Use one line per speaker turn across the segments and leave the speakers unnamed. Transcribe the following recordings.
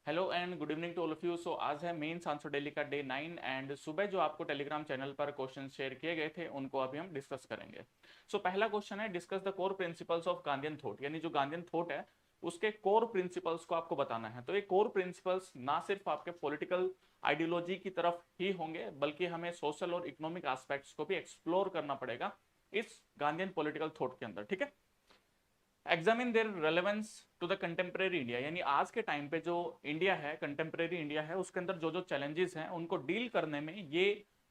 Hello and good evening to all of you. So आज है Mains answer daily का day 9 and सुबह जो आपको टेलीग्राम चैनल पर क्वेश्चन शेयर किए गए थे उनको अभी हम डिस्कस करेंगे। सो पहला क्वेश्चन है discuss the core principles of Gandhian thought, यानी जो गांधीयन थॉट है उसके कोर प्रिंसिपल्स को आपको बताना है। तो ये कोर प्रिंसिपल्स ना सिर्फ आपके पॉलिटिकल आइडियोलॉजी की तरफ ही होंगे बल्कि हमें सोशल और इकोनॉमिक एस्पेक्ट्स को भी एक्सप्लोर करना पड़ेगा इस गांधीयन पॉलिटिकल थॉट के अंदर। ठीक है, examine their relevance to the contemporary India, यानी आज के टाइम पे जो इंडिया है, कंटेम्प्रेरी इंडिया है, उसके अंदर जो जो चैलेंजेस हैं उनको डील करने में ये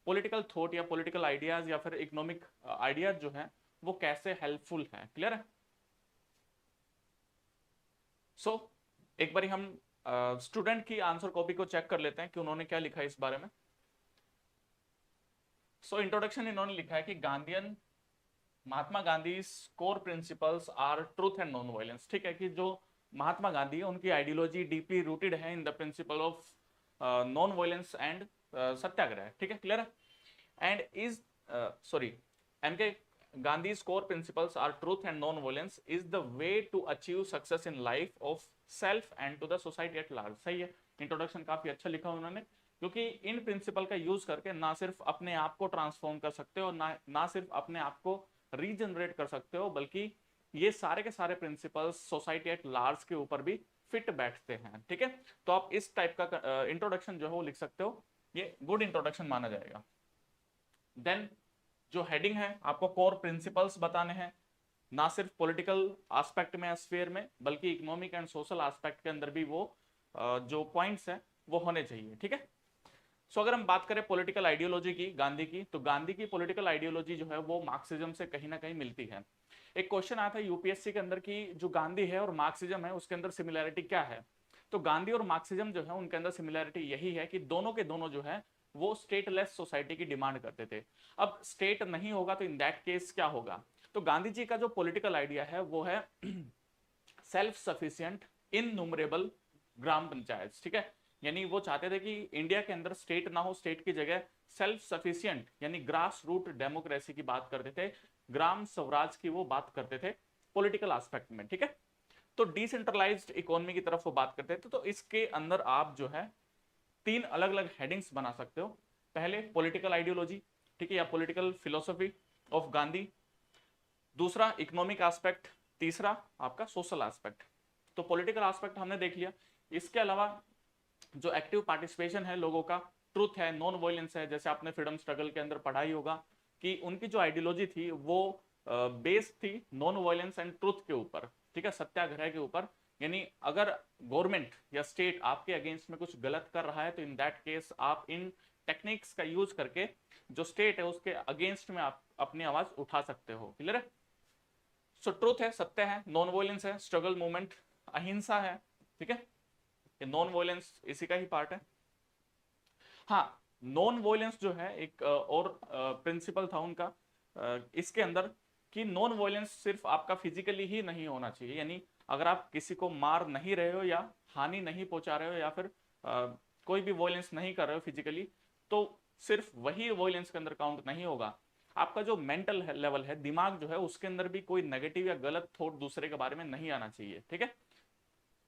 पॉलिटिकल थॉट या पॉलिटिकल आइडियाज या फिर इकोनॉमिक आइडियाज जो है वो कैसे हेल्पफुल है। क्लियर है? सो एक बार हम स्टूडेंट की आंसर कॉपी को चेक कर लेते हैं कि उन्होंने क्या लिखा है इस बारे में। सो इंट्रोडक्शन इन्होंने लिखा है कि Gandhian Mahatma Gandhi core principles are truth and non violence. ठीक है, कि जो महात्मा गांधी है उनकी आइडियोलॉजी डीपली रूटेड है in the principle of non violence and satyagraha. ठीक है, क्लियर है? And is sorry NK Gandhi's core principles are truth and non violence is the way to achieve success in life of self and to the society at large. सही है, introduction काफी अच्छा लिखा उन्होंने, क्योंकि इन प्रिंसिपल का use करके ना सिर्फ अपने आप को ट्रांसफॉर्म कर सकते हो, ना सिर्फ अपने आप को रीजनरेट कर सकते हो, बल्कि ये सारे के सारे प्रिंसिपल्स सोसाइटी एट लार्ज के ऊपर भी फिट बैठते हैं। ठीक है, तो आप इस टाइप का इंट्रोडक्शन जो है वो लिख सकते हो, ये गुड इंट्रोडक्शन माना जाएगा। देन जो हेडिंग है, आपको कोर प्रिंसिपल्स बताने हैं, ना सिर्फ पॉलिटिकल एस्पेक्ट में स्फीयर में बल्कि इकोनॉमिक एंड सोशल एस्पेक्ट के अंदर भी वो जो पॉइंट्स हैं वो होने चाहिए। ठीक है, सो अगर हम बात करें पॉलिटिकल आइडियोलॉजी की गांधी की, तो गांधी की पॉलिटिकल आइडियोलॉजी जो है वो मार्क्सिज्म से कहीं ना कहीं मिलती है। एक क्वेश्चन आया था यूपीएससी के अंदर कि जो गांधी है और मार्क्सिज्म है उसके अंदर सिमिलैरिटी क्या है। तो गांधी और मार्क्सिज्म जो है उनके अंदर सिमिलैरिटी यही है कि दोनों के दोनों जो है वो स्टेटलेस सोसाइटी की डिमांड करते थे। अब स्टेट नहीं होगा तो इन दैट केस क्या होगा? तो गांधी जी का जो पॉलिटिकल आइडिया है वो है सेल्फ सफिशियंट इन नुमरेबल ग्राम पंचायत। ठीक है, यानी वो चाहते थे कि इंडिया के अंदर स्टेट ना हो, स्टेट की जगह सेल्फ सफिशियंट यानी ग्रास रूट डेमोक्रेसी की बात करते थे, ग्राम स्वराज की वो बात करते थे पॉलिटिकल एस्पेक्ट में। ठीक है, तो डिसेंट्रलाइज्ड इकोनॉमी की तरफ वो बात करते थे। तो इसके अंदर आप जो है तीन अलग अलग हेडिंग्स बना सकते हो। पहले पॉलिटिकल आइडियोलॉजी, ठीक है, या पॉलिटिकल फिलोसफी ऑफ गांधी, दूसरा इकोनॉमिक एस्पेक्ट, तीसरा आपका सोशल एस्पेक्ट। तो पॉलिटिकल एस्पेक्ट हमने देख लिया, इसके अलावा जो एक्टिव पार्टिसिपेशन है लोगों का, ट्रूथ है, नॉन वायलेंस है, जैसे आपने फ्रीडम स्ट्रगल के अंदर पढ़ा ही होगा कि उनकी जो आइडियोलॉजी थी वो बेस्ड थी नॉन वायलेंस एंड ट्रूथ के ऊपर। ठीक है, सत्याग्रह के ऊपर, यानी अगर गवर्नमेंट या स्टेट आपके अगेंस्ट में कुछ गलत कर रहा है तो इन दैट केस आप इन टेक्निक्स का यूज करके जो स्टेट है उसके अगेंस्ट में आप अपनी आवाज उठा सकते हो। क्लियर है? सो ट्रूथ है, सत्य है, नॉन वायलेंस है, स्ट्रगल मूवमेंट, अहिंसा है। ठीक है, ये नॉन वायलेंस इसी का ही पार्ट है। हाँ, नॉन वायलेंस जो है एक और प्रिंसिपल था उनका इसके अंदर, कि नॉन वायलेंस सिर्फ आपका फिजिकली ही नहीं होना चाहिए, यानी अगर आप किसी को मार नहीं रहे हो या हानि नहीं पहुंचा रहे हो या फिर कोई भी वायलेंस नहीं कर रहे हो फिजिकली, तो सिर्फ वही वायलेंस के अंदर काउंट नहीं होगा। आपका जो मेंटल लेवल है, दिमाग जो है, उसके अंदर भी कोई नेगेटिव या गलत थॉट दूसरे के बारे में नहीं आना चाहिए। ठीक है,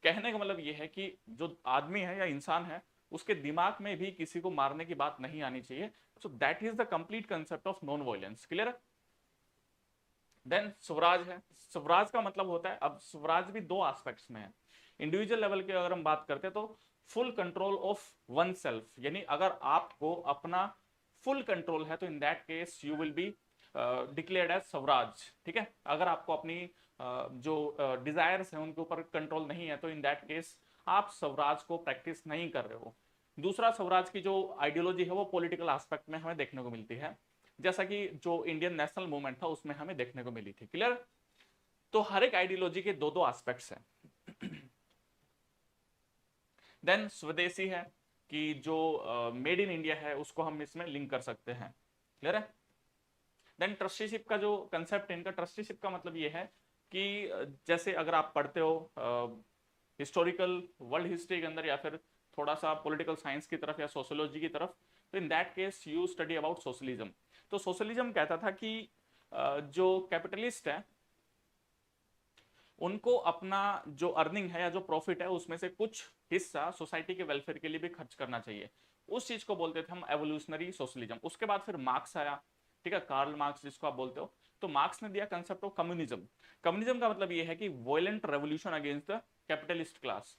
कहने का मतलब यह है कि जो आदमी है या इंसान है उसके दिमाग में भी किसी को मारने की बात नहीं आनी चाहिए। So that is the complete concept of non violence. Clear है? देन स्वराज है, स्वराज का मतलब होता है, अब स्वराज भी दो एस्पेक्ट्स में है। इंडिविजुअल लेवल की अगर हम बात करते हैं तो full control of one self, यानी अगर आपको अपना फुल कंट्रोल है तो in that case you will be declared as swaraj. ठीक है, अगर आपको अपनी जो डिजायर्स हैं उनके ऊपर कंट्रोल नहीं है तो इन दैट केस आप स्वराज को प्रैक्टिस नहीं कर रहे हो। दूसरा स्वराज की जो आइडियोलॉजी है वो पॉलिटिकल एस्पेक्ट में हमें देखने को मिलती है, जैसा कि जो इंडियन नेशनल मूवमेंट था उसमें हमें देखने को मिली थी। क्लियर? तो हर एक आइडियोलॉजी के दो दो एस्पेक्ट्स हैं। देन स्वदेशी है, कि जो मेड इन इंडिया है उसको हम इसमें लिंक कर सकते हैं। क्लियर है? देन ट्रस्टीशिप का जो कंसेप्ट है इनका, ट्रस्टीशिप का मतलब ये है कि जैसे अगर आप पढ़ते हो हिस्टोरिकल वर्ल्ड हिस्ट्री के अंदर या फिर थोड़ा सा पॉलिटिकल साइंस की तरफ या सोशोलॉजी की तरफ, तो in that case you study about socialism. तो सोशलिज्म कहता था कि जो कैपिटलिस्ट है उनको अपना जो अर्निंग है या जो प्रॉफिट है उसमें से कुछ हिस्सा सोसाइटी के वेलफेयर के लिए भी खर्च करना चाहिए। उस चीज को बोलते थे हम एवोल्यूशनरी सोशलिज्म। उसके बाद फिर मार्क्स आया, ठीक है, कार्ल मार्क्स जिसको आप बोलते हो। तो मार्क्स ने दिया कंसेप्ट ऑफ कम्युनिज्म। कम्युनिज्म का मतलब ये है कि violent revolution against the capitalist class.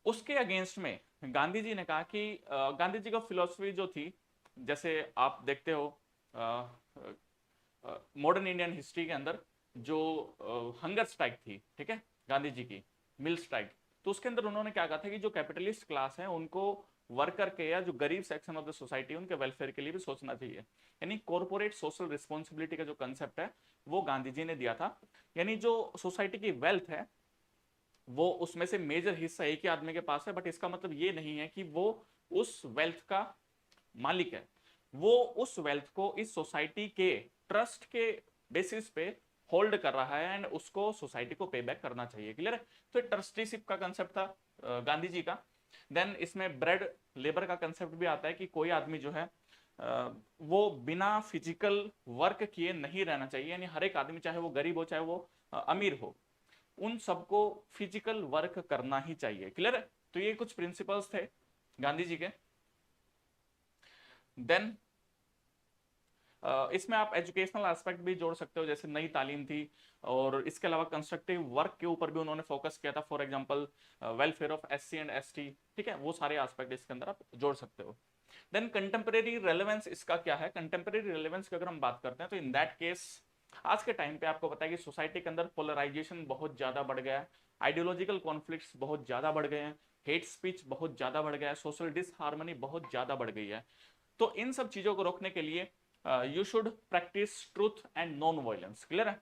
उसके अगेंस्ट में गांधी जी ने कहा कि गांधी जी का फिलॉसफी जो थी, जैसे आप देखते हो मॉडर्न इंडियन हिस्ट्री के अंदर जो हंगर स्ट्राइक थी, ठीक है, गांधी जी की मिल स्ट्राइक, तो उसके अंदर उन्होंने क्या कहा था कि जो कैपिटलिस्ट क्लास है उनको वर्कर के या जो गरीब सेक्शन ऑफ द सोसाइटी उनके वेलफेयर के लिए भी सोचना चाहिए। यानी कॉर्पोरेट सोशल रिस्पॉन्सिबिलिटी का जो कंसेप्ट है वो गांधी जी ने दिया था। यानी जो सोसाइटी की वेल्थ है वो उसमें से मेजर हिस्सा एक ही आदमी के पास है, बट इसका मतलब ये नहीं है कि वो उस वेल्थ का मालिक है। वो उस वेल्थ को इस सोसाइटी के ट्रस्ट के बेसिस पे होल्ड कर रहा है एंड उसको सोसाइटी को पे बैक करना चाहिए। क्लियर है? तो ट्रस्टीशिप का कंसेप्ट था गांधी जी का। देन इसमें ब्रेड लेबर का कंसेप्ट भी आता है कि कोई आदमी जो है वो बिना फिजिकल वर्क किए नहीं रहना चाहिए। यानी हर एक आदमी, चाहे वो गरीब हो चाहे वो अमीर हो, उन सबको फिजिकल वर्क करना ही चाहिए। क्लियर है? तो ये कुछ प्रिंसिपल्स थे गांधी जी के। देन इसमें आप एजुकेशनल एस्पेक्ट भी जोड़ सकते हो, जैसे नई तालीम थी, और इसके अलावा कंस्ट्रक्टिव वर्क के ऊपर भी उन्होंने फोकस किया था। For example welfare of SC and ST, ठीक है, वो सारे एस्पेक्ट इसके अंदर आप जोड़ सकते हो। देन कंटेम्परेरी रेलेवेंस इसका क्या है? कंटेम्परेरी रेलेवेंस की अगर हम बात करते हैं तो इन दैट केस आज के टाइम पे आपको पता है कि सोसाइटी के अंदर पोलराइजेशन बहुत ज्यादा बढ़ गया है, आइडियोलॉजिकल कॉन्फ्लिक्ट्स बहुत ज्यादा बढ़ गए हैं, हेट स्पीच बहुत ज्यादा बढ़ गया है, सोशल डिसहार्मनी बहुत ज्यादा बढ़ गई है। तो इन सब चीजों को रोकने के लिए you should practice truth and non violence. Clear है?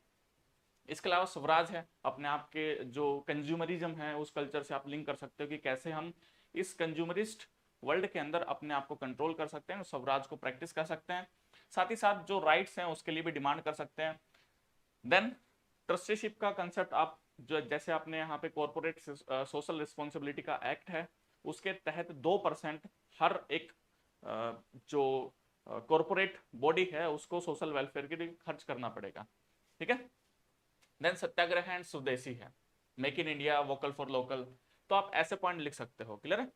इसके अलावा स्वराज है, अपने आप के जो कंज्यूमरिज्म है उस कल्चर से आप लिंक कर सकते हो कि कैसे हम इस कंज्यूमरिस्ट वर्ल्ड के अंदर अपने आप को कंट्रोल कर सकते हैं, स्वराज को प्रैक्टिस कर सकते हैं। साथ ही साथ जो राइट्स हैं उसके लिए भी डिमांड कर सकते हैं। देन ट्रस्टीशिप का कंसेप्ट, आप जो जैसे आपने यहाँ पे कॉर्पोरेट सोशल रिस्पॉन्सिबिलिटी का एक्ट है उसके तहत 2% हर एक जो कॉर्पोरेट बॉडी है उसको सोशल वेलफेयर के लिए खर्च करना पड़ेगा। ठीक है? देन सत्याग्रह एंड स्वदेशी है, make in India, vocal for local. तो आप ऐसे पॉइंट लिख सकते हो। क्लियर है?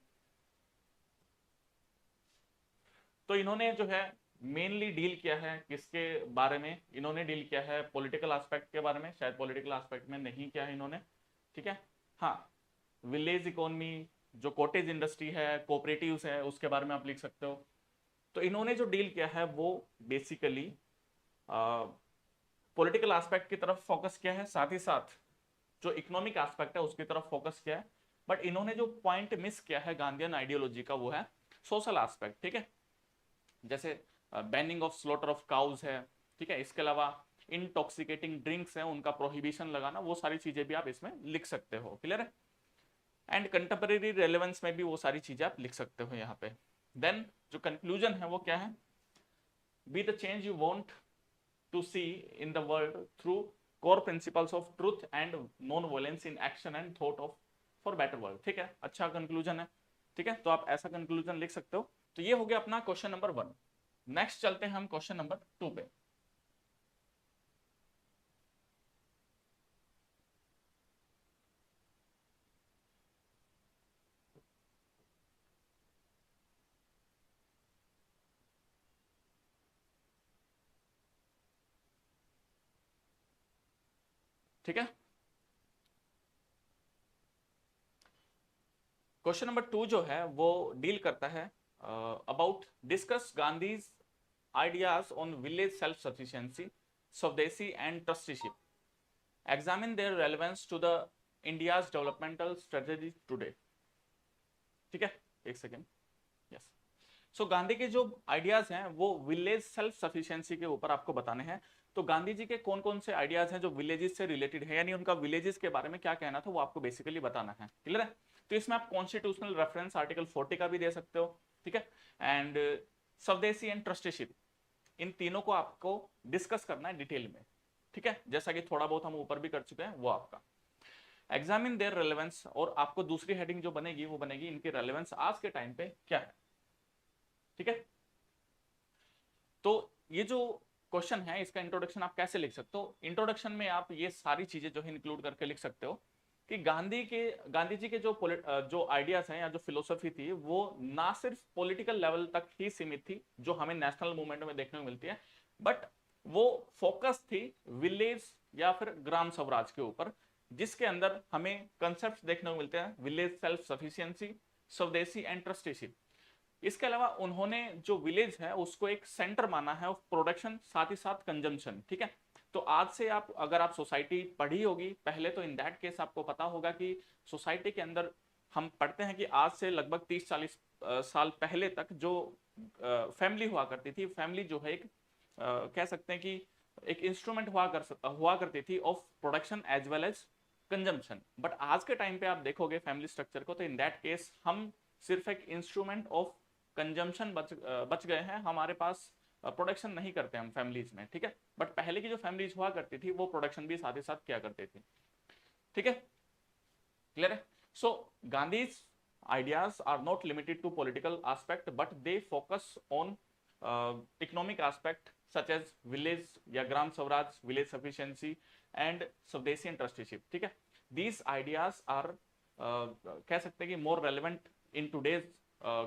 तो इन्होंने जो है मेनली डील किया है किसके बारे में? इन्होंने डील किया है पॉलिटिकल एस्पेक्ट के बारे में, शायद पॉलिटिकल एस्पेक्ट में नहीं किया है इन्होंने। ठीक है, हाँ, विलेज इकोनॉमी, जो कॉटेज इंडस्ट्री है, कोऑपरेटिव्स है, उसके बारे में आप लिख सकते हो। तो इन्होंने जो डील किया है वो बेसिकली पॉलिटिकल एस्पेक्ट की तरफ फोकस किया है, साथ ही साथ जो इकोनॉमिक एस्पेक्ट है उसकी तरफ फोकस किया है। बट इन्होंने जो पॉइंट मिस किया है गांधीयन आइडियोलॉजी का वो है सोशल एस्पेक्ट। ठीक है, जैसे banning of slaughter of cows है, ठीक है, इसके अलावा इंटॉक्सिकेटिंग ड्रिंक्स है उनका प्रोहिबिशन लगाना, वो सारी चीजें भी आप इसमें लिख सकते हो। क्लियर है? एंड कंटेम्परेरी रेलेवेंस में भी वो सारी चीजें आप लिख सकते हो यहाँ पे। देन जो कंक्लूजन है वो क्या है? Be the change you want to see in the world through core principles of truth and non-violence in action and thought of for better world। ठीक है, अच्छा कंक्लूजन है। ठीक है, तो आप ऐसा कंक्लूजन लिख सकते हो। तो ये हो गया अपना क्वेश्चन नंबर 1। नेक्स्ट चलते हैं हम क्वेश्चन नंबर 2 पे। ठीक है, क्वेश्चन नंबर 2 जो है वो डील करता है about discuss Gandhi's ideas on village self sufficiency, swadeshi and trusteeship, examine their relevance to the India's developmental strategy today. ठीक है, एक सेकेंड। यस, सो गांधी के जो आइडियाज हैं वो विलेज सेल्फ सफिशिएंसी के ऊपर आपको बताने हैं। तो गांधी जी के कौन कौन से आइडियाज हैं जो विलेजेस से रिलेटेड है, यानी उनका विलेजेस के बारे में क्या कहना था वो आपको बेसिकली बताना है। क्लियर है? तो इसमें आप कॉन्स्टिट्यूशनल रेफरेंस आर्टिकल 40 का भी दे सकते हो। ठीक है, एंड स्वदेशी एंड ट्रस्टीशिप, इन तीनों को आपको डिस्कस करना है डिटेल में। ठीक है, जैसा कि थोड़ा बहुत हम ऊपर भी कर चुके हैं वो आपका एग्जामिन देयर रेलेवेंस, और आपको दूसरी हेडिंग जो बनेगी वो बनेगी इनकी रेलेवेंस आज के टाइम पे क्या है। ठीक है, तो ये जो क्वेश्चन है इसका इंट्रोडक्शन आप कैसे लिख सकते हो। इंट्रोडक्शन में आप ये सारी चीजें जो है इंक्लूड करके लिख सकते हो कि गांधी जी के जो आइडियाज हैं या जो फिलोसफी थी वो ना सिर्फ पॉलिटिकल लेवल तक ही सीमित थी जो हमें नेशनल मूवमेंट में देखने को मिलती है, बट वो फोकस थी विलेज या फिर ग्राम स्वराज के ऊपर, जिसके अंदर हमें कंसेप्ट देखने को मिलते हैं village self sufficiency, swadeshi and trusteeship. इसके अलावा उन्होंने जो विलेज है उसको एक सेंटर माना है ऑफ प्रोडक्शन, साथ ही साथ कंजम्पशन। ठीक है, तो आज से आप अगर आप सोसाइटी पढ़ी होगी पहले, तो इन दैट केस आपको पता होगा कि सोसाइटी के अंदर हम पढ़ते हैं कि आज से लगभग 30-40 साल पहले तक जो फैमिली हुआ करती थी, फैमिली जो है एक कह सकते हैं कि एक इंस्ट्रूमेंट हुआ करती थी of production as well as consumption. But आज के टाइम पे आप देखोगे फैमिली स्ट्रक्चर को, तो इन दैट केस हम सिर्फ एक इंस्ट्रूमेंट ऑफ कंजम्पशन बच गए हैं, हमारे पास प्रोडक्शन नहीं करते हम फैमिलीज में। ठीक है, बट पहले की जो फैमिलीज हुआ करती थी वो प्रोडक्शन भी साथ ही साथ किया करते थे। ठीक है, क्लियर है। सो Gandhi's ideas are not limited to political aspect but they focus on economic aspect such as village या Gram Swaraj, village sufficiency and स्वदेशी and trusteeship। ठीक है, these ideas are कह सकते हैं कि more relevant in today's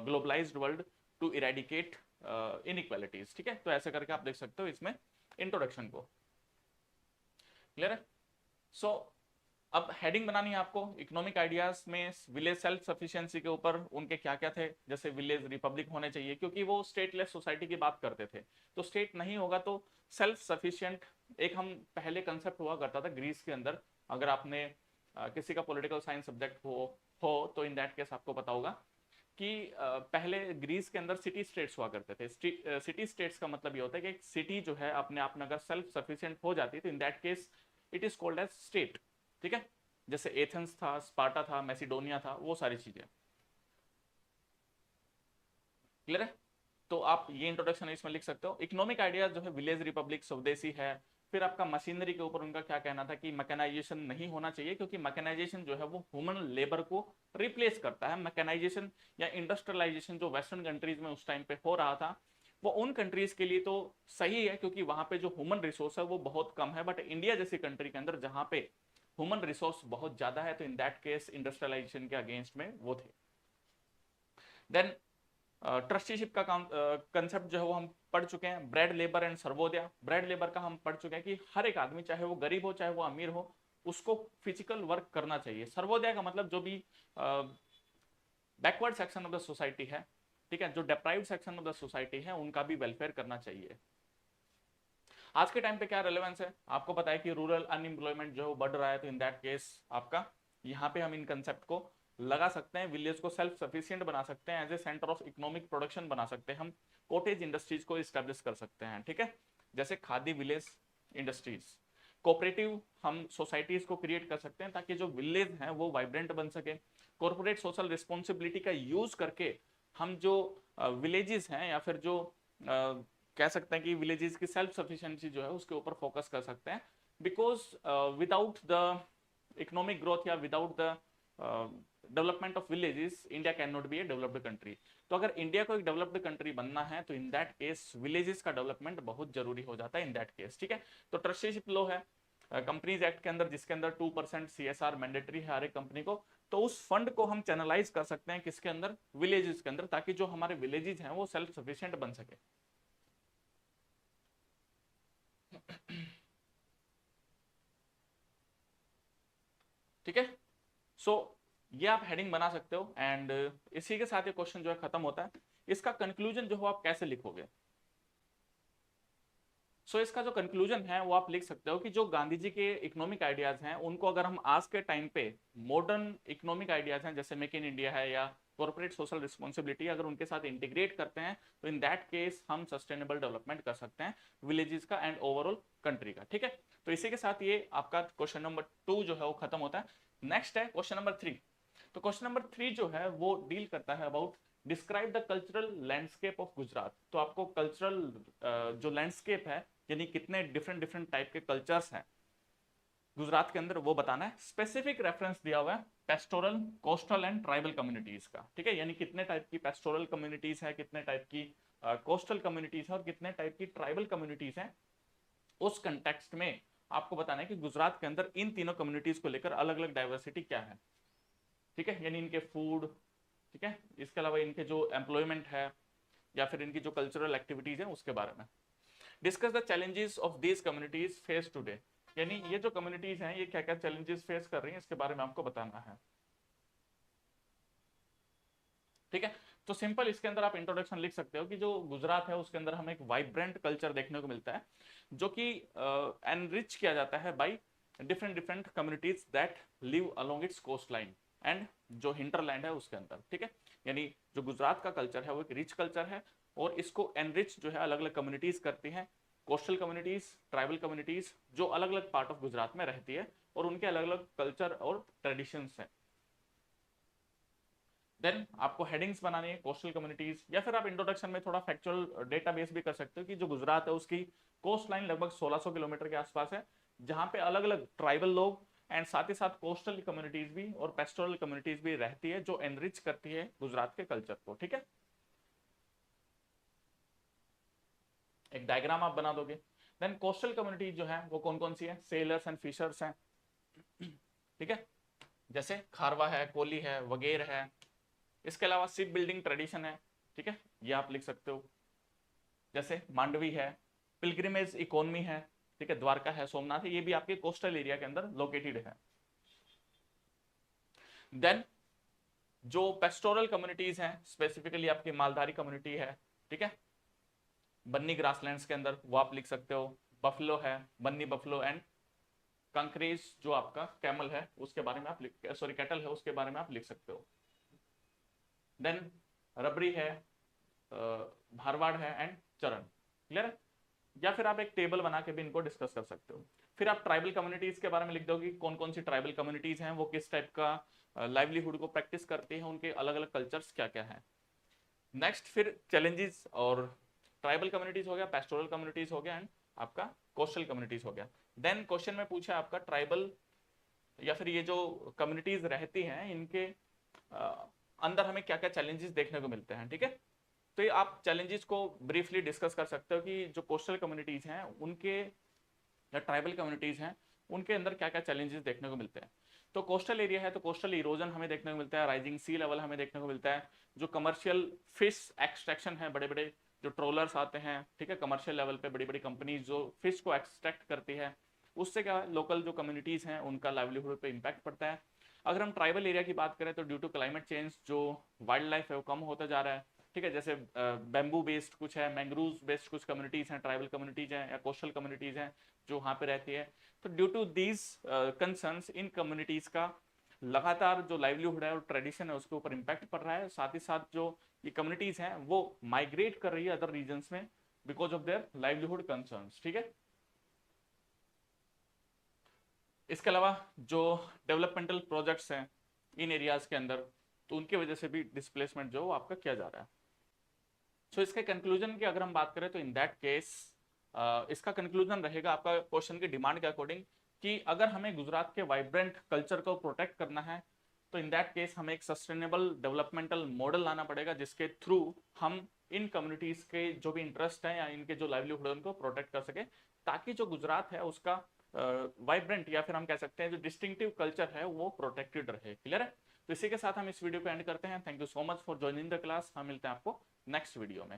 globalized world to eradicate inequalities। ठीक है, तो ऐसे करके आप देख सकते हो इसमें इंट्रोडक्शन को। क्लियर है। सो अब हेडिंग बनानी है आपको इकोनॉमिक आइडियाज में विलेज सेल्फ सफिशिएंसी के ऊपर उनके क्या क्या थे, जैसे विलेज रिपब्लिक होने चाहिए क्योंकि वो स्टेटलेस सोसाइटी की बात करते थे, तो स्टेट नहीं होगा तो सेल्फ सफिशिएंट एक हम पहले कंसेप्ट हुआ करता था ग्रीस के अंदर। अगर आपने किसी का पॉलिटिकल साइंस सब्जेक्ट हो तो इन दैट केस आपको पता होगा कि पहले ग्रीस के अंदर सिटी स्टेट्स हुआ करते थे। सिटी स्टेट्स का मतलब ये होता है कि एक सिटी जो है अपने आप में अगर सेल्फ सफिशिएंट हो जाती है तो in that case it is called as state. ठीक है, जैसे एथेंस था, स्पार्टा था, मैसिडोनिया था, वो सारी चीजें। क्लियर है, तो आप ये इंट्रोडक्शन इसमें लिख सकते हो। इकोनॉमिक आइडियाज जो है विलेज रिपब्लिक, स्वदेशी है। फिर आपका मशीनरी के ऊपर उनका क्या कहना था कि मैकेनाइजेशन नहीं होना चाहिए क्योंकि मैकेनाइजेशन जो है वो ह्यूमन लेबर को रिप्लेस करता है। मैकेनाइजेशन या इंडस्ट्रियलाइजेशन जो वेस्टर्न कंट्रीज में उस टाइम पे हो रहा था वो उन कंट्रीज के लिए तो सही है क्योंकि वहां पे जो ह्यूमन रिसोर्स है वो बहुत कम है, बट इंडिया जैसी कंट्री के अंदर जहां पे ह्यूमन रिसोर्स बहुत ज्यादा है तो इन दैट केस इंडस्ट्रियलाइजेशन के अगेंस्ट में वो थे। देन ट्रस्टीशिप का कंसेप्ट जो है वो हम पढ़ चुके हैं। Bread labour and Sarvodaya, bread labour का हम पढ़ चुके हैं कि हर एक आदमी चाहे वो गरीब हो चाहे वो अमीर हो उसको फिजिकल वर्क करना चाहिए। सर्वोदय का मतलब जो भी backward section of the society है, ठीक है, जो deprived section of the society है उनका भी वेलफेयर करना चाहिए। आज के टाइम पे क्या रेलेवेंस है, आपको पता है कि रूरल अनएम्प्लॉयमेंट जो है बढ़ रहा है, तो इन दैट केस आपका यहाँ पे हम इन कंसेप्ट को लगा सकते हैं। विलेज को सेल्फ सफिशिएंट बना सकते हैं, as a centre of economic production बना सकते हैं, हम कॉटेज इंडस्ट्रीज को इस्टेब्लिश कर सकते हैं। ठीक है, जैसे खादी विलेज इंडस्ट्रीज, कोऑपरेटिव हम सोसाइटीज को क्रिएट कर सकते हैं ताकि जो विलेज हैं वो वाइब्रेंट बन सके। कॉर्पोरेट सोशल रिस्पॉन्सिबिलिटी का यूज करके हम जो विलेजेस हैं या फिर जो कह सकते हैं कि विलेजेस की सेल्फ सफिशिएंसी जो है उसके ऊपर फोकस कर सकते हैं। Because without the economic growth या without the development of villages India can not be a developed country. तो अगर इंडिया को एक डेवलप्ड कंट्री बनना है तो इन दैट केस विलेजेस का डेवलपमेंट बहुत जरूरी हो जाता है इन दैट केस। ठीक है, तो ट्रस्टीशिप लॉ है कंपनीज एक्ट के अंदर जिसके अंदर 2% CSR मैंडेटरी है हर एक कंपनी को, तो उस फंड को हम चैनलाइज कर सकते हैं किसके अंदर, विलेजेस के अंदर, ताकि जो हमारे विलेजेस हैं वो सेल्फ सफिशिएंट बन सके। ठीक है, सो ये आप हेडिंग बना सकते हो एंड इसी के साथ ये क्वेश्चन जो है खत्म होता है। इसका कंक्लूजन जो हो आप कैसे लिखोगे, सो इसका जो कंक्लूजन है वो आप लिख सकते हो कि जो गांधी जी के इकोनॉमिक आइडियाज हैं उनको अगर हम आज के टाइम पे मॉडर्न इकोनॉमिक आइडियाज हैं जैसे मेक इन इंडिया है या कॉर्पोरेट सोशल रिस्पॉन्सिबिलिटी अगर उनके साथ इंटीग्रेट करते हैं तो इन दैट केस हम सस्टेनेबल डेवलपमेंट कर सकते हैं विलेजेस का एंड ओवरऑल कंट्री का। ठीक है, तो इसी के साथ ये आपका क्वेश्चन नंबर 2 जो है वो खत्म होता है। नेक्स्ट है क्वेश्चन नंबर 3। तो क्वेश्चन नंबर 3 जो है वो डील करता है about describe the cultural landscape of Gujarat. तो आपको कल्चरल जो लैंडस्केप है यानी कितने डिफरेंट टाइप के कल्चर्स हैं गुजरात के अंदर वो बताना है। स्पेसिफिक रेफरेंस दिया हुआ है pastoral, coastal and tribal communities का। ठीक है, यानी कितने टाइप की पेस्टोरल कम्युनिटीज है, कितने टाइप की कोस्टल कम्युनिटीज है और कितने टाइप की ट्राइबल कम्युनिटीज हैं उस कंटेक्स्ट में आपको बताना है कि गुजरात के अंदर इन तीनों कम्युनिटीज को लेकर अलग अलग डाइवर्सिटी क्या है, ठीक है, यानी इनके फूड, ठीक है, इसके अलावा इनके जो एम्प्लॉयमेंट है या फिर इनकी जो कल्चरल एक्टिविटीज है उसके बारे में। Discuss the challenges of these communities face today, यानी ये जो कम्युनिटीज हैं ये क्या क्या चैलेंजेस फेस कर रही हैं इसके बारे में आपको बताना है, ठीक है। तो सिंपल इसके अंदर आप इंट्रोडक्शन लिख सकते हो कि जो गुजरात है उसके अंदर हमें एक वाइब्रेंट कल्चर देखने को मिलता है जो कि एनरिच किया जाता है by different different communities that live along its coast line and जो हिंटरलैंड है उसके अंदर, ठीक है। यानी जो गुजरात का कल्चर है वो एक रिच कल्चर है और इसको एनरिच जो है अलग अलग कम्युनिटीज करती हैं, कोस्टल कम्युनिटीज, ट्राइबल कम्युनिटीज जो अलग अलग पार्ट ऑफ गुजरात में रहती है और उनके अलग अलग कल्चर और ट्रेडिशंस हैं। देन आपको हेडिंग्स बनानी है कोस्टल कम्युनिटीज, या फिर आप इंट्रोडक्शन में थोड़ा फैक्चुअल डेटाबेस भी कर सकते हो कि जो गुजरात है उसकी कोस्ट लाइन लगभग 1600 किलोमीटर के आसपास है, जहां पे अलग अलग ट्राइबल लोग एंड साथ ही साथ कोस्टल कम्युनिटीज भी और पेस्टोरल कम्युनिटीज भी रहती है जो एनरिच करती है गुजरात के कल्चर को, ठीक है। एक डायग्राम आप बना दोगे। देन कोस्टल कम्युनिटीज जो है वो कौन कौन सी है, सेलर्स एंड फिशर्स हैं, ठीक है, जैसे खारवा है, कोली है, वगैर है। इसके अलावा शिप बिल्डिंग ट्रेडिशन है, ठीक है, ये आप लिख सकते हो। जैसे मांडवी है, पिलग्रिमेज इकोनॉमी है, ठीक है, द्वारका है, सोमनाथ है, ये भी आपके कोस्टल एरिया के अंदर लोकेटेड है। देन जो पेस्टोरल कम्युनिटीज हैं स्पेसिफिकली आपकी मालधारी कम्युनिटी है, ठीक है, बन्नी ग्रासलैंड्स के अंदर वो आप लिख सकते हो। बफलो है, बन्नी बफलो एंड कंक्रेज जो आपका कैमल है उसके बारे में आप सॉरी कैटल है उसके बारे में आप लिख सकते हो। देन रबरी है, भारवाड़ है एंड चरण, क्लियर है। या फिर आप एक टेबल बना के भी इनको डिस्कस कर सकते हो। फिर आप ट्राइबल कम्युनिटीज के बारे में लिख दो कि कौन कौन सी ट्राइबल कम्युनिटीज हैं, वो किस टाइप का लाइवलीहुड को प्रैक्टिस करती हैं, उनके अलग अलग कल्चर्स क्या क्या हैं। नेक्स्ट फिर चैलेंजेस, और ट्राइबल कम्युनिटीज हो गया, पेस्टोरल कम्युनिटीज हो गया एंड आपका कोस्टल कम्युनिटीज हो गया। देन क्वेश्चन में पूछा आपका ट्राइबल या फिर ये जो कम्युनिटीज रहती हैं इनके अंदर हमें क्या क्या चैलेंजेस देखने को मिलते हैं, ठीक है। तो ये आप चैलेंजेस को ब्रीफली डिस्कस कर सकते हो कि जो कोस्टल कम्युनिटीज हैं उनके या ट्राइबल कम्युनिटीज हैं उनके अंदर क्या क्या चैलेंजेस देखने को मिलते हैं। तो कोस्टल एरिया है तो कोस्टल इरोजन हमें देखने को मिलता है, राइजिंग सी लेवल हमें देखने को मिलता है, जो कमर्शियल फिश एक्सट्रैक्शन है, बड़े बड़े जो ट्रोलर्स आते हैं, ठीक है, कमर्शियल लेवल पे बड़ी बड़ी कंपनीज जो फिश को एक्सट्रैक्ट करती है, उससे क्या लोकल जो कम्युनिटीज हैं उनका लाइवलीहुड पे इम्पैक्ट पड़ता है। अगर हम ट्राइबल एरिया की बात करें तो ड्यू टू क्लाइमेट चेंज जो वाइल्ड लाइफ है वो कम होता जा रहा है, ठीक है, जैसे बैम्बू बेस्ड कुछ है, मैंग्रूव बेस्ड कुछ कम्युनिटीज हैं, ट्राइबल कम्युनिटीज हैं या कोस्टल कम्युनिटीज हैं जो वहाँ पे रहती है। तो ड्यू टू दीज कंसर्न्स इन कम्युनिटीज का लगातार जो लाइवलीहुड है और ट्रेडिशन है उसके ऊपर इम्पैक्ट पड़ रहा है। साथ ही साथ जो ये कम्युनिटीज हैं वो माइग्रेट कर रही है अदर रीजन्स में because of their livelihood concerns, ठीक है। इसके अलावा जो डेवलपमेंटल प्रोजेक्ट्स हैं इन एरियाज के अंदर तो उनकी वजह से भी डिस्प्लेसमेंट जो आपका किया जा रहा है। सो इसके कंक्लूजन की अगर हम बात करें तो इन दैट केस इसका कंक्लूजन रहेगा आपका क्वेश्चन की डिमांड के अकॉर्डिंग कि अगर हमें गुजरात के वाइब्रेंट कल्चर को प्रोटेक्ट करना है तो इन दैट केस हमें एक सस्टेनेबल डेवलपमेंटल मॉडल लाना पड़ेगा जिसके थ्रू हम इन कम्युनिटीज के जो भी इंटरेस्ट है या इनके जो लाइवलीहुड है उनको प्रोटेक्ट कर सके, ताकि जो गुजरात है उसका वाइब्रेंट या फिर हम कह सकते हैं जो डिस्टिंक्टिव कल्चर है वो प्रोटेक्टेड रहे, क्लियर है। तो इसी के साथ हम इस वीडियो को एंड करते हैं। Thank you so much for joining the class. हम मिलते हैं आपको नेक्स्ट वीडियो में।